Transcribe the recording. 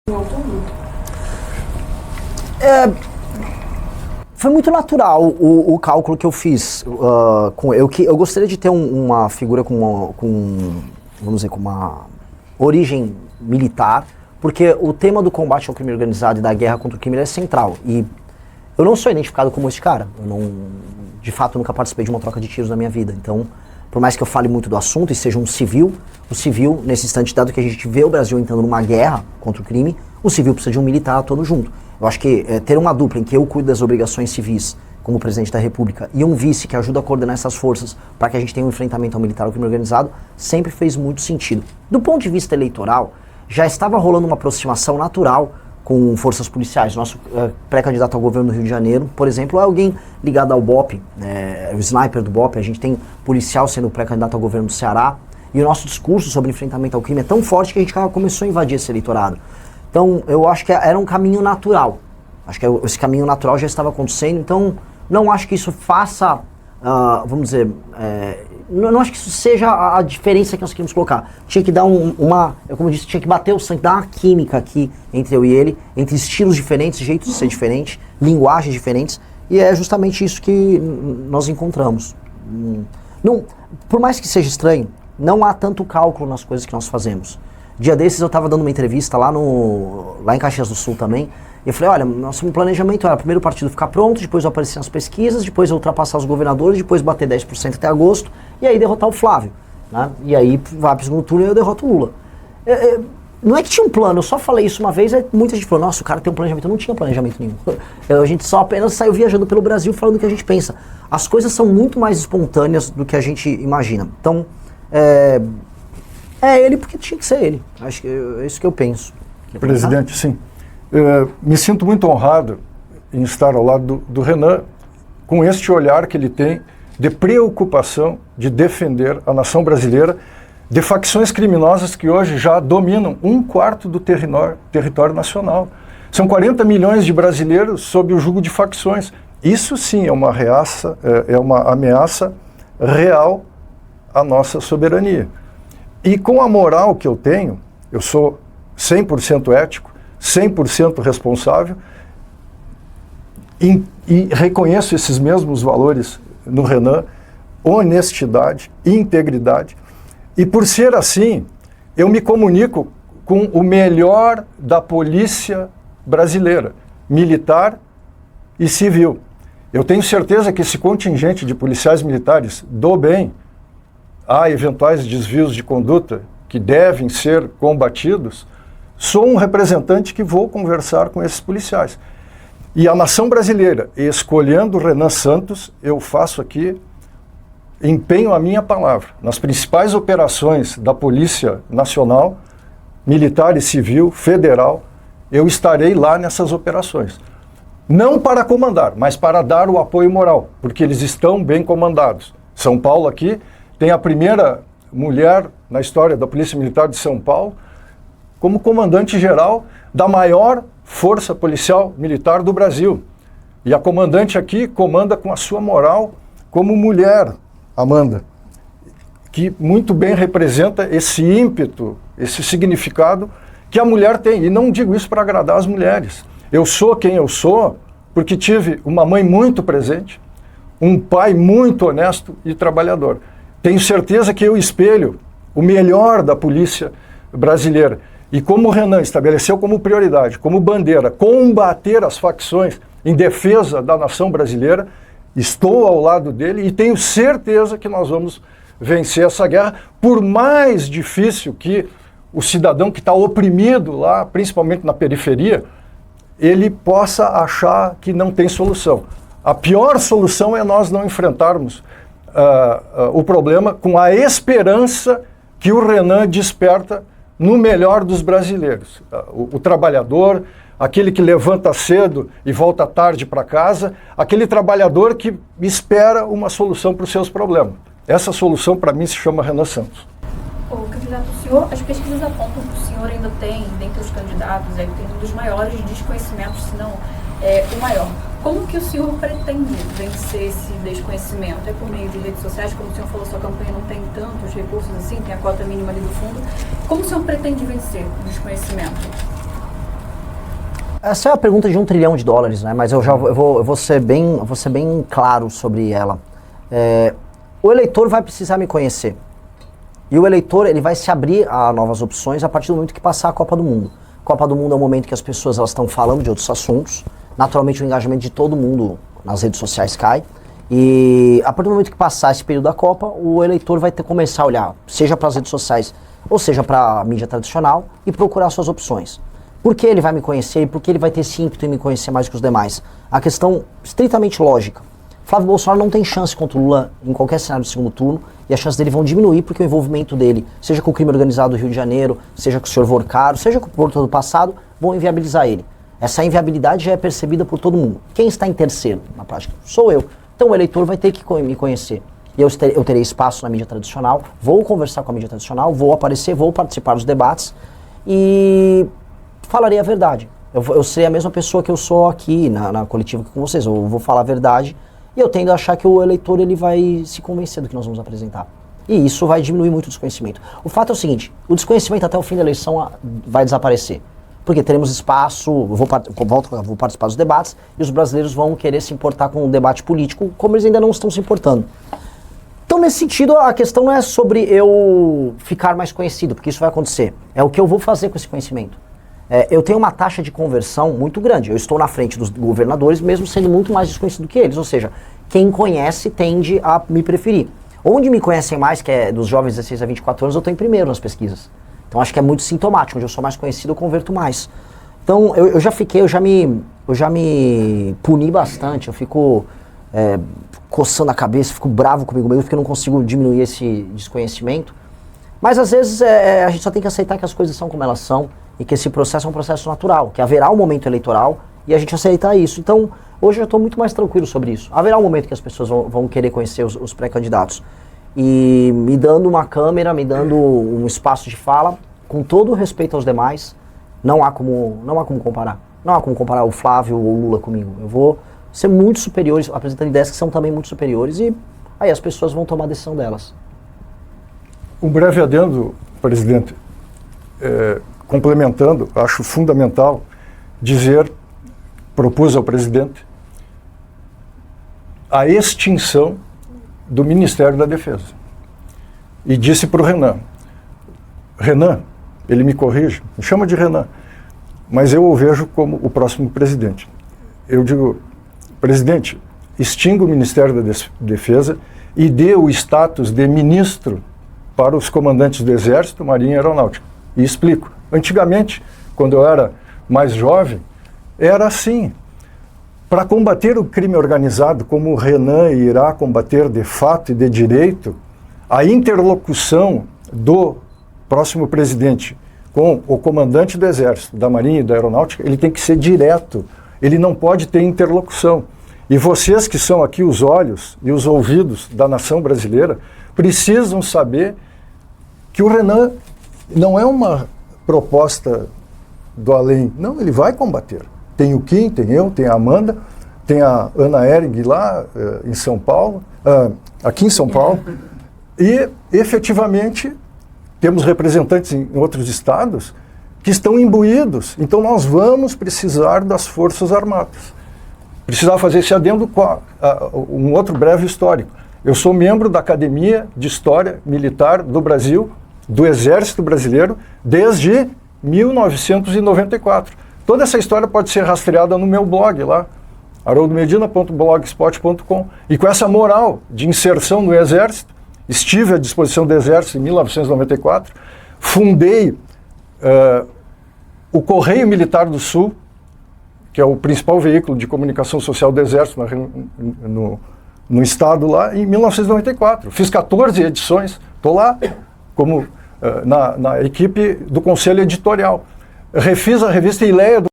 Em outubro? Foi muito natural o cálculo que eu fiz. Eu gostaria de ter uma figura vamos dizer, com uma origem militar, porque o tema do combate ao crime organizado e da guerra contra o crime é central. E eu não sou identificado como esse cara. De fato, nunca participei de uma troca de tiros na minha vida. Então, por mais que eu fale muito do assunto e seja um civil, o civil, nesse instante, dado que a gente vê o Brasil entrando numa guerra contra o crime, o civil precisa de um militar todo junto. Eu acho que ter uma dupla em que eu cuido das obrigações civis como presidente da República e um vice que ajuda a coordenar essas forças para que a gente tenha um enfrentamento ao militar ao crime organizado sempre fez muito sentido. Do ponto de vista eleitoral, já estava rolando uma aproximação natural com forças policiais. Nosso pré-candidato ao governo do Rio de Janeiro, por exemplo, é alguém ligado ao BOPE, o sniper do BOPE. A gente tem policial sendo pré-candidato ao governo do Ceará. E o nosso discurso sobre enfrentamento ao crime é tão forte que a gente começou a invadir esse eleitorado. Então, eu acho que era um caminho natural. Acho que esse caminho natural já estava acontecendo. Então, não acho que isso faça, vamos dizer, não acho que isso seja a diferença que nós queremos colocar. Tinha que dar como eu disse, tinha que bater o sangue, dar uma química aqui entre eu e ele, entre estilos diferentes, jeitos de ser diferente, linguagens diferentes. E é justamente isso que nós encontramos. Não, por mais que seja estranho, não há tanto cálculo nas coisas que nós fazemos. Dia desses eu estava dando uma entrevista lá em Caxias do Sul também, e eu falei, olha, nosso planejamento era primeiro o partido ficar pronto, depois eu aparecer nas pesquisas, depois eu ultrapassar os governadores, depois bater 10% até agosto, e aí derrotar o Flávio, né? E aí vai para o segundo turno e eu derroto o Lula. Não é que tinha um plano, eu só falei isso uma vez, aí muita gente falou, nossa, o cara tem um planejamento. Eu não tinha planejamento nenhum. A gente só apenas saiu viajando pelo Brasil falando o que a gente pensa. As coisas são muito mais espontâneas do que a gente imagina. Então, é ele porque tinha que ser ele. Acho que é isso que eu penso. Presidente, sim. Me sinto muito honrado em estar ao lado do Renan, com este olhar que ele tem de preocupação de defender a nação brasileira de facções criminosas que hoje já dominam 1/4 do território nacional. São 40 milhões de brasileiros sob o jugo de facções. Isso sim é uma ameaça real à nossa soberania. E com a moral que eu tenho, eu sou 100% ético, 100% responsável, e reconheço esses mesmos valores no Renan, honestidade, integridade, e por ser assim, eu me comunico com o melhor da polícia brasileira, militar e civil. Eu tenho certeza que esse contingente de policiais militares do bem, há eventuais desvios de conduta que devem ser combatidos, sou um representante que vou conversar com esses policiais. E a nação brasileira, escolhendo Renan Santos, eu faço aqui, empenho a minha palavra. Nas principais operações da Polícia Nacional, Militar e Civil, Federal, eu estarei lá nessas operações. Não para comandar, mas para dar o apoio moral, porque eles estão bem comandados. São Paulo aqui tem a primeira mulher na história da Polícia Militar de São Paulo como comandante-geral da maior força policial militar do Brasil. E a comandante aqui comanda com a sua moral como mulher, Amanda, que muito bem representa esse ímpeto, esse significado que a mulher tem. E não digo isso para agradar as mulheres. Eu sou quem eu sou porque tive uma mãe muito presente, um pai muito honesto e trabalhador. Tenho certeza que eu espelho o melhor da polícia brasileira. E como o Renan estabeleceu como prioridade, como bandeira, combater as facções em defesa da nação brasileira, estou ao lado dele e tenho certeza que nós vamos vencer essa guerra, por mais difícil que o cidadão que está oprimido lá, principalmente na periferia, ele possa achar que não tem solução. A pior solução é nós não enfrentarmos o problema com a esperança que o Renan desperta no melhor dos brasileiros. O trabalhador, aquele que levanta cedo e volta tarde para casa, aquele trabalhador que espera uma solução para os seus problemas. Essa solução, para mim, se chama Renan Santos. O candidato, o senhor, as pesquisas apontam que o senhor ainda tem, dentre os candidatos, tem um dos maiores desconhecimentos, se não o maior. Como que o senhor pretende vencer esse desconhecimento? É por meio de redes sociais? Como o senhor falou, sua campanha não tem tantos recursos assim, tem a cota mínima ali do fundo. Como o senhor pretende vencer o desconhecimento? Essa é a pergunta de $1 trilhão, né? Mas eu vou ser bem claro sobre ela. O eleitor vai precisar me conhecer. E o eleitor, ele vai se abrir a novas opções a partir do momento que passar a Copa do Mundo. Copa do Mundo é um momento que as pessoas estão falando de outros assuntos. Naturalmente o engajamento de todo mundo nas redes sociais cai. E a partir do momento que passar esse período da Copa, o eleitor vai ter que começar a olhar, seja para as redes sociais, ou seja para a mídia tradicional, e procurar suas opções. Por que ele vai me conhecer e por que ele vai ter esse ímpeto em me conhecer mais que os demais? A questão estritamente lógica. Flávio Bolsonaro não tem chance contra o Lula em qualquer cenário de segundo turno, e as chances dele vão diminuir porque o envolvimento dele, seja com o crime organizado do Rio de Janeiro, seja com o senhor Vorcaro, seja com o Porto do passado, vão inviabilizar ele. Essa inviabilidade já é percebida por todo mundo. Quem está em terceiro, na prática? Sou eu. Então o eleitor vai ter que me conhecer. E eu terei espaço na mídia tradicional, vou conversar com a mídia tradicional, vou aparecer, vou participar dos debates e falarei a verdade. Eu serei a mesma pessoa que eu sou aqui na coletiva com vocês. Eu vou falar a verdade e eu tendo a achar que o eleitor ele vai se convencer do que nós vamos apresentar. E isso vai diminuir muito o desconhecimento. O fato é o seguinte, o desconhecimento até o fim da eleição vai desaparecer. Porque teremos espaço, vou participar dos debates e os brasileiros vão querer se importar com o debate político como eles ainda não estão se importando. Então, nesse sentido, a questão não é sobre eu ficar mais conhecido, porque isso vai acontecer. É o que eu vou fazer com esse conhecimento. Eu tenho uma taxa de conversão muito grande. Eu estou na frente dos governadores, mesmo sendo muito mais desconhecido que eles. Ou seja, quem conhece tende a me preferir. Onde me conhecem mais, que é dos jovens 16 a 24 anos, eu estou em primeiro nas pesquisas. Então acho que é muito sintomático. Onde eu sou mais conhecido, eu converto mais. Então eu já me puni bastante. Eu fico coçando a cabeça, fico bravo comigo mesmo, porque eu não consigo diminuir esse desconhecimento. Mas às vezes a gente só tem que aceitar que as coisas são como elas são e que esse processo é um processo natural, que haverá um momento eleitoral e a gente aceitar isso. Então hoje eu estou muito mais tranquilo sobre isso. Haverá um momento que as pessoas vão querer conhecer os pré-candidatos. E me dando uma câmera, me dando um espaço de fala, com todo o respeito aos demais, não há como comparar. Não há como comparar o Flávio ou o Lula comigo. Eu vou ser muito superiores, apresentando ideias que são também muito superiores, e aí as pessoas vão tomar a decisão delas. Um breve adendo, presidente, complementando, acho fundamental propus ao presidente a extinção do Ministério da Defesa. E disse para o Renan, ele me corrige, me chama de Renan, mas eu o vejo como o próximo presidente. Eu digo, presidente, extinga o Ministério da Defesa e dê o status de ministro para os comandantes do Exército, Marinha e Aeronáutica. E explico. Antigamente, quando eu era mais jovem, era assim. Para combater o crime organizado, como o Renan irá combater de fato e de direito, a interlocução do próximo presidente com o comandante do Exército, da Marinha e da Aeronáutica, ele tem que ser direto. Ele não pode ter interlocução. E vocês que são aqui os olhos e os ouvidos da nação brasileira, precisam saber que o Renan não é uma proposta do além. Não, ele vai combater. Tem o Kim, tem eu, tem a Amanda, tem a Ana Ehring lá em São Paulo, aqui em São Paulo, e efetivamente temos representantes em outros estados que estão imbuídos. Então nós vamos precisar das Forças Armadas. Precisava fazer esse adendo com um outro breve histórico. Eu sou membro da Academia de História Militar do Brasil, do Exército Brasileiro, desde 1994. Toda essa história pode ser rastreada no meu blog lá, haroldomedina.blogspot.com. E com essa moral de inserção no Exército, estive à disposição do Exército em 1994, fundei o Correio Militar do Sul, que é o principal veículo de comunicação social do Exército no estado lá, em 1994. Fiz 14 edições, estou lá como na equipe do Conselho Editorial. Refiz a revista Ileia do